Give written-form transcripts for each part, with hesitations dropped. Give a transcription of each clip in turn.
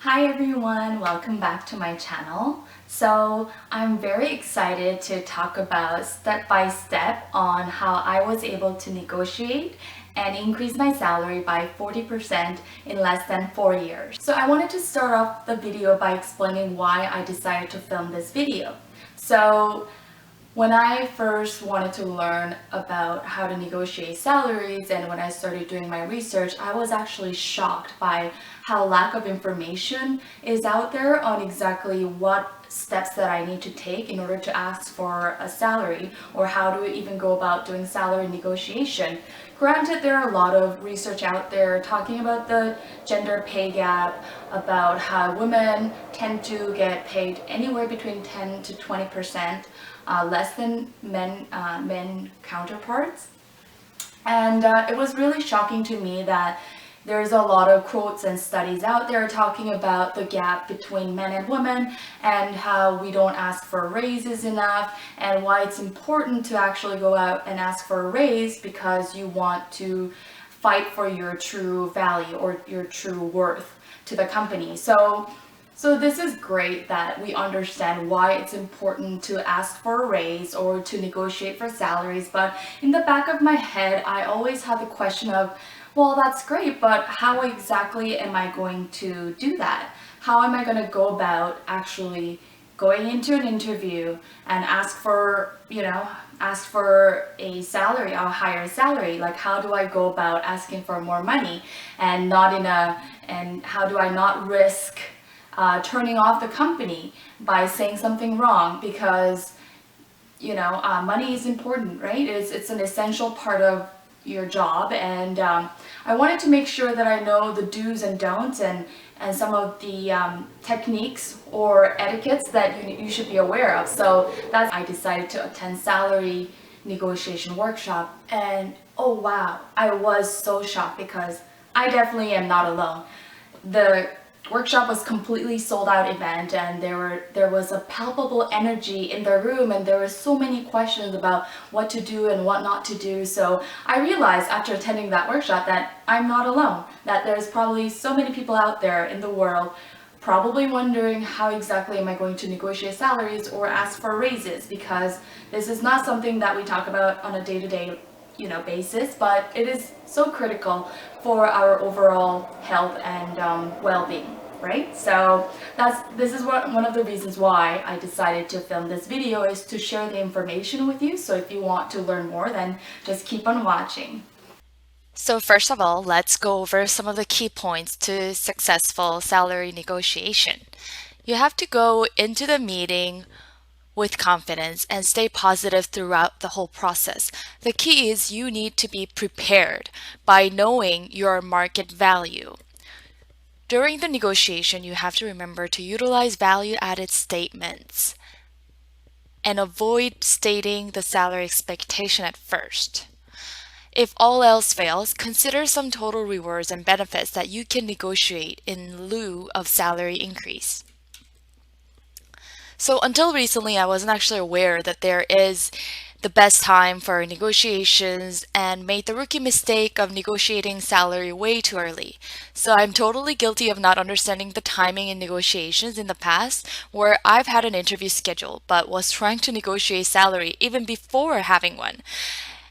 Hi everyone, welcome back to my channel. So I'm very excited to talk about step by step on how I was able to negotiate and increase my salary by 40% in less than 4 years. So I wanted to start off the video by explaining why I decided to film this video. So when I first wanted to learn about how to negotiate salaries and when I started doing my research, I was actually shocked by how lack of information is out there on exactly what steps that I need to take in order to ask for a salary or how to even go about doing salary negotiation. Granted, there are a lot of research out there talking about the gender pay gap, about how women tend to get paid anywhere between 10 to 20% less than men counterparts. And it was really shocking to me that there's a lot of quotes and studies out there talking about the gap between men and women and how we don't ask for raises enough and why it's important to actually go out and ask for a raise because you want to fight for your true value or your true worth to the company. So this is great that we understand why it's important to ask for a raise or to negotiate for salaries, but in the back of my head, I always have the question of, well, that's great, but how exactly am I going to do that? How am I going to go about actually going into an interview and ask for a salary, a higher salary? Like, how do I go about asking for more money and how do I not risk turning off the company by saying something wrong because money is important, right? It's an essential part of your job, and I wanted to make sure that I know the do's and don'ts and some of the techniques or etiquettes that you should be aware of. So that's I decided to attend salary negotiation workshop, and oh wow, I was so shocked because I definitely am not alone. The workshop was completely sold out event, and there was a palpable energy in the room, and there were so many questions about what to do and what not to do. So I realized after attending that workshop that I'm not alone, that there's probably so many people out there in the world probably wondering how exactly am I going to negotiate salaries or ask for raises, because this is not something that we talk about on a day-to-day basis, but it is so critical for our overall health and well-being, right? So this is one of the reasons why I decided to film this video, is to share the information with you. So if you want to learn more, then just keep on watching. So first of all, let's go over some of the key points to successful salary negotiation. You have to go into the meeting with confidence and stay positive throughout the whole process. The key is you need to be prepared by knowing your market value. During the negotiation, you have to remember to utilize value-added statements and avoid stating the salary expectation at first. If all else fails, consider some total rewards and benefits that you can negotiate in lieu of salary increase. So until recently, I wasn't actually aware that there is the best time for negotiations and made the rookie mistake of negotiating salary way too early. So I'm totally guilty of not understanding the timing in negotiations in the past, where I've had an interview scheduled but was trying to negotiate salary even before having one.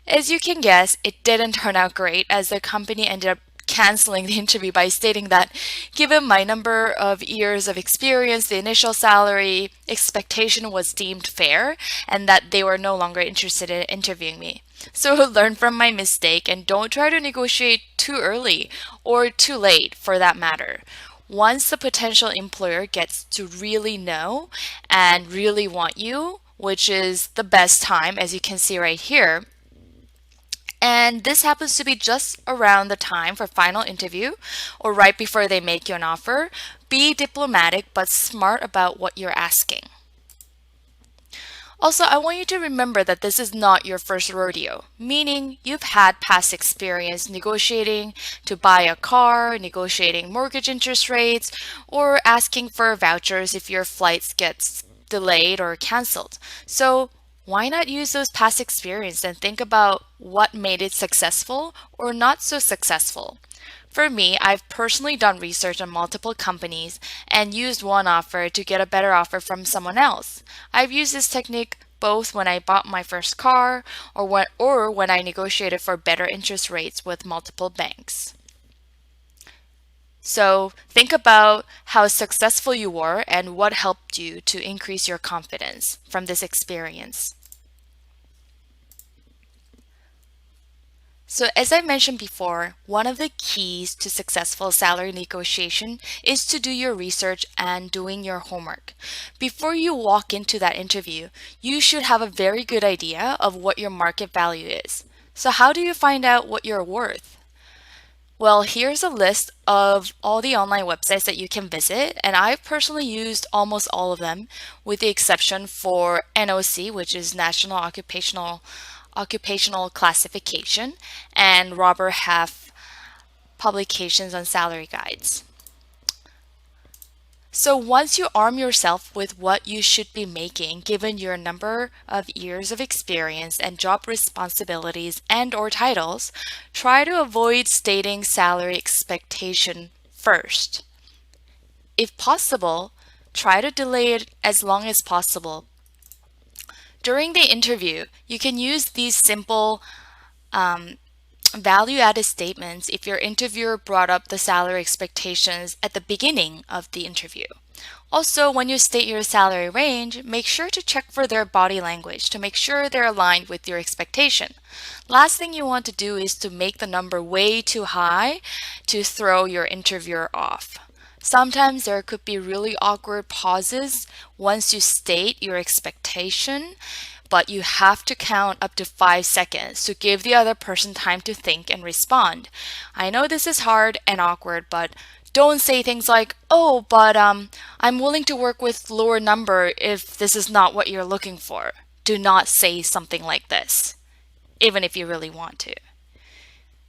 As you can guess, it didn't turn out great, as the company ended up canceling the interview by stating that given my number of years of experience, the initial salary expectation was deemed fair and that they were no longer interested in interviewing me. So learn from my mistake and don't try to negotiate too early or too late for that matter. Once the potential employer gets to really know and really want you, which is the best time, as you can see right here, and this happens to be just around the time for final interview or right before they make you an offer. Be diplomatic but smart about what you're asking. Also, I want you to remember that this is not your first rodeo, meaning you've had past experience negotiating to buy a car, negotiating mortgage interest rates, or asking for vouchers if your flights gets delayed or canceled. So why not use those past experience and think about what made it successful or not so successful? For me, I've personally done research on multiple companies and used one offer to get a better offer from someone else. I've used this technique both when I bought my first car or when I negotiated for better interest rates with multiple banks. So think about how successful you were and what helped you to increase your confidence from this experience. So as I mentioned before, one of the keys to successful salary negotiation is to do your research and doing your homework. Before you walk into that interview, you should have a very good idea of what your market value is. So how do you find out what you're worth? Well, here's a list of all the online websites that you can visit, and I've personally used almost all of them, with the exception for NOC, which is National Occupational Classification, and Robert Half publications on salary guides. So once you arm yourself with what you should be making given your number of years of experience and job responsibilities and or titles, try to avoid stating salary expectation first. If possible, try to delay it as long as possible. During the interview, you can use these simple value-added statements if your interviewer brought up the salary expectations at the beginning of the interview. Also, when you state your salary range, make sure to check for their body language to make sure they're aligned with your expectation. Last thing you want to do is to make the number way too high to throw your interviewer off. Sometimes there could be really awkward pauses once you state your expectation, but you have to count up to 5 seconds to give the other person time to think and respond. I know this is hard and awkward, but don't say things like, oh, but I'm willing to work with lower number if this is not what you're looking for. Do not say something like this, even if you really want to.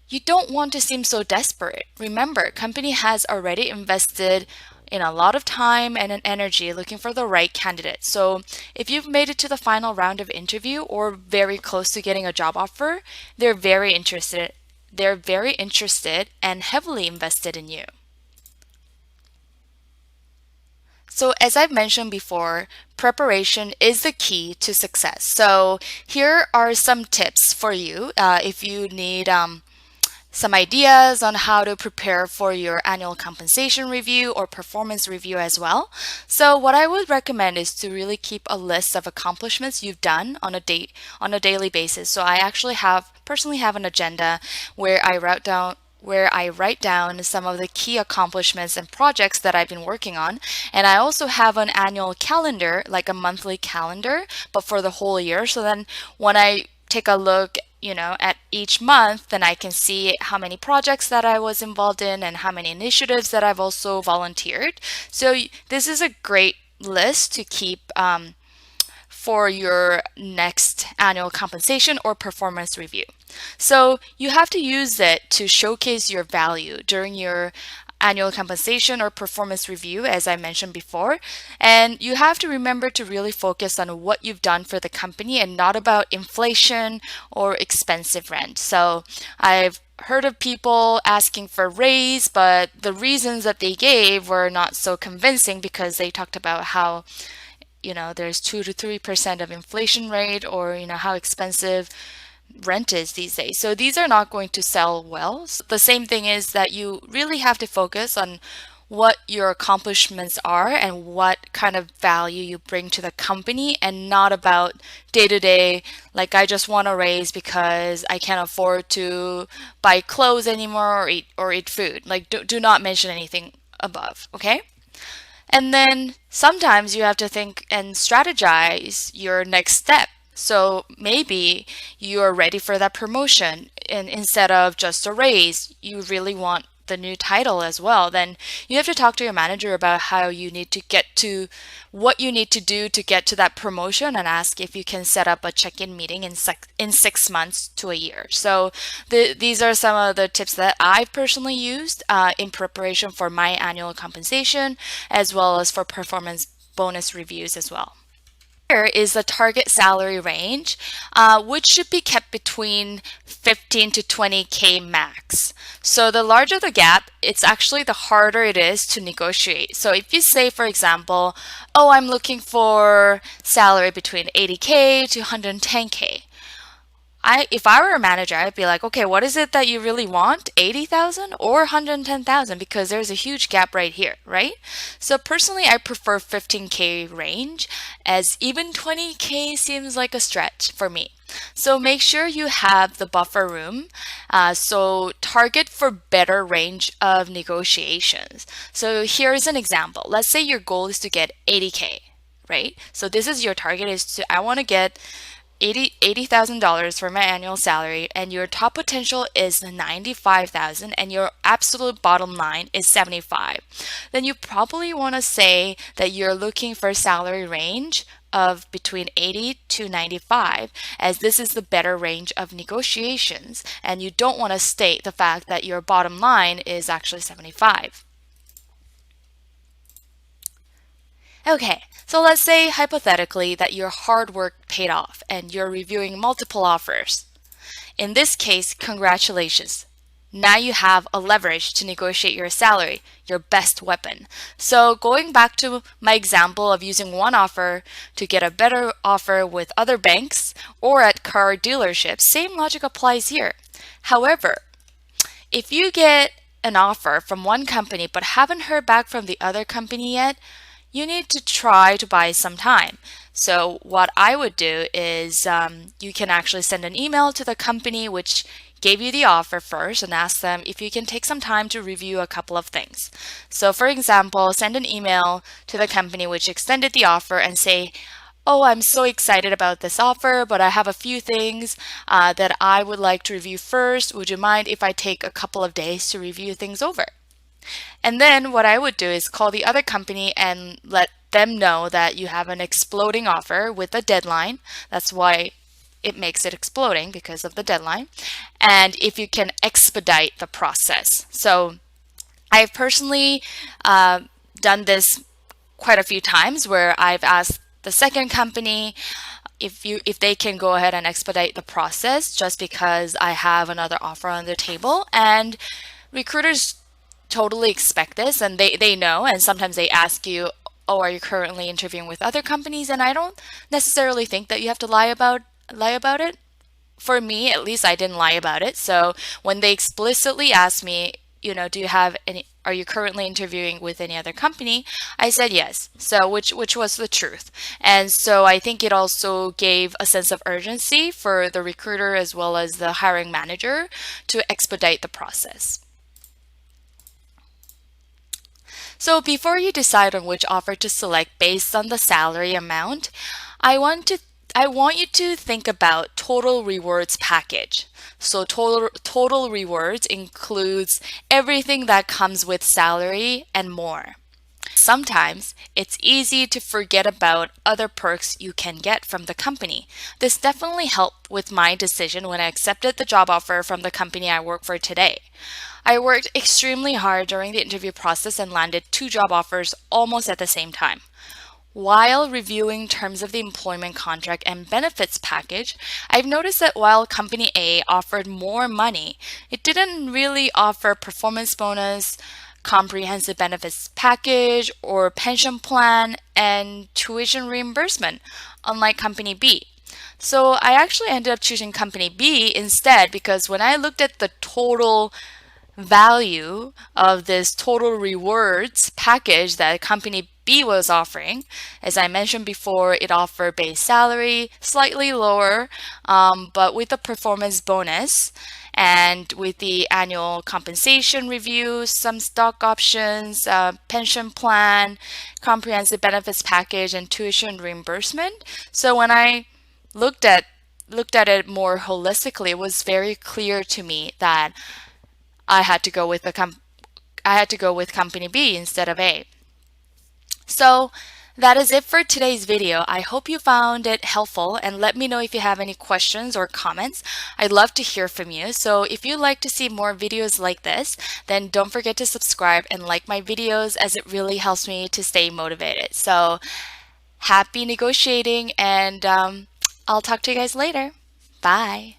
You don't want to seem so desperate. Remember, company has already invested in a lot of time and energy looking for the right candidate. So if you've made it to the final round of interview or very close to getting a job offer, they're very interested. They're very interested and heavily invested in you. So as I've mentioned before, preparation is the key to success. So here are some tips for you if you need some ideas on how to prepare for your annual compensation review or performance review as well. So what I would recommend is to really keep a list of accomplishments you've done on a daily basis. So I actually personally have an agenda where I write down some of the key accomplishments and projects that I've been working on. And I also have an annual calendar, like a monthly calendar, but for the whole year. So then when I take a look at each month, then I can see how many projects that I was involved in and how many initiatives that I've also volunteered. So this is a great list to keep for your next annual compensation or performance review. So you have to use it to showcase your value during your annual compensation or performance review, as I mentioned before. And you have to remember to really focus on what you've done for the company and not about inflation or expensive rent. So I've heard of people asking for raise, but the reasons that they gave were not so convincing because they talked about how there's 2 to 3% of inflation rate, or how expensive rent is these days. So these are not going to sell well. So the same thing is that you really have to focus on what your accomplishments are and what kind of value you bring to the company, and not about day to day, like I just want to raise because I can't afford to buy clothes anymore or eat food. Like do not mention anything above, okay? And then sometimes you have to think and strategize your next step. So maybe you're ready for that promotion, and instead of just a raise, you really want the new title as well. Then you have to talk to your manager about how you need to get to what you need to do to get to that promotion, and ask if you can set up a check-in meeting in 6 months to a year. So these are some of the tips that I've personally used in preparation for my annual compensation, as well as for performance bonus reviews as well. Here is the target salary range, which should be kept between 15 to 20K max. So the larger the gap, it's actually the harder it is to negotiate. So if you say, for example, oh, I'm looking for salary between 80K to 110K. If I were a manager, I'd be like, okay, what is it that you really want? 80,000 or 110,000? Because there's a huge gap right here, right? So personally, I prefer 15K range, as even 20K seems like a stretch for me. So make sure you have the buffer room. So target for better range of negotiations. So here's an example. Let's say your goal is to get 80K, right? So this is your target, is I want to get $80,000 for my annual salary, and your top potential is 95,000 and your absolute bottom line is 75. Then you probably want to say that you're looking for a salary range of between 80 to 95, as this is the better range of negotiations, and you don't want to state the fact that your bottom line is actually 75. Okay, so let's say hypothetically that your hard work paid off and you're reviewing multiple offers. In this case, congratulations. Now you have a leverage to negotiate your salary, your best weapon. So going back to my example of using one offer to get a better offer with other banks or at car dealerships, same logic applies here. However, if you get an offer from one company but haven't heard back from the other company yet, you need to try to buy some time. So what I would do is you can actually send an email to the company which gave you the offer first and ask them if you can take some time to review a couple of things. So for example, send an email to the company which extended the offer and say, oh, I'm so excited about this offer, but I have a few things that I would like to review first. Would you mind if I take a couple of days to review things over? And then what I would do is call the other company and let them know that you have an exploding offer with a deadline. That's why it makes it exploding, because of the deadline. And if you can expedite the process. So I've personally done this quite a few times where I've asked the second company if they can go ahead and expedite the process just because I have another offer on the table. And recruiters totally expect this, and they know, and sometimes they ask you, oh, are you currently interviewing with other companies? And I don't necessarily think that you have to lie about it. For me, at least, I didn't lie about it. So when they explicitly asked me, are you currently interviewing with any other company? I said yes. So which was the truth. And so I think it also gave a sense of urgency for the recruiter as well as the hiring manager to expedite the process. So before you decide on which offer to select based on the salary amount, I want you to think about total rewards package. So total rewards includes everything that comes with salary and more. Sometimes it's easy to forget about other perks you can get from the company. This definitely helped with my decision when I accepted the job offer from the company I work for today. I worked extremely hard during the interview process and landed 2 job offers almost at the same time. While reviewing terms of the employment contract and benefits package, I've noticed that while Company A offered more money, it didn't really offer performance bonus, comprehensive benefits package, or pension plan and tuition reimbursement, unlike Company B. So I actually ended up choosing Company B instead, because when I looked at the total value of this total rewards package that Company B was offering, as I mentioned before, it offered base salary slightly lower, but with a performance bonus and with the annual compensation review, some stock options, pension plan, comprehensive benefits package, and tuition reimbursement. So when I looked at it more holistically, it was very clear to me that I had to go with Company B instead of A. So that is it for today's video. I hope you found it helpful, and let me know if you have any questions or comments. I'd love to hear from you. So if you'd like to see more videos like this, then don't forget to subscribe and like my videos, as it really helps me to stay motivated. So Happy negotiating, and I'll talk to you guys later. Bye.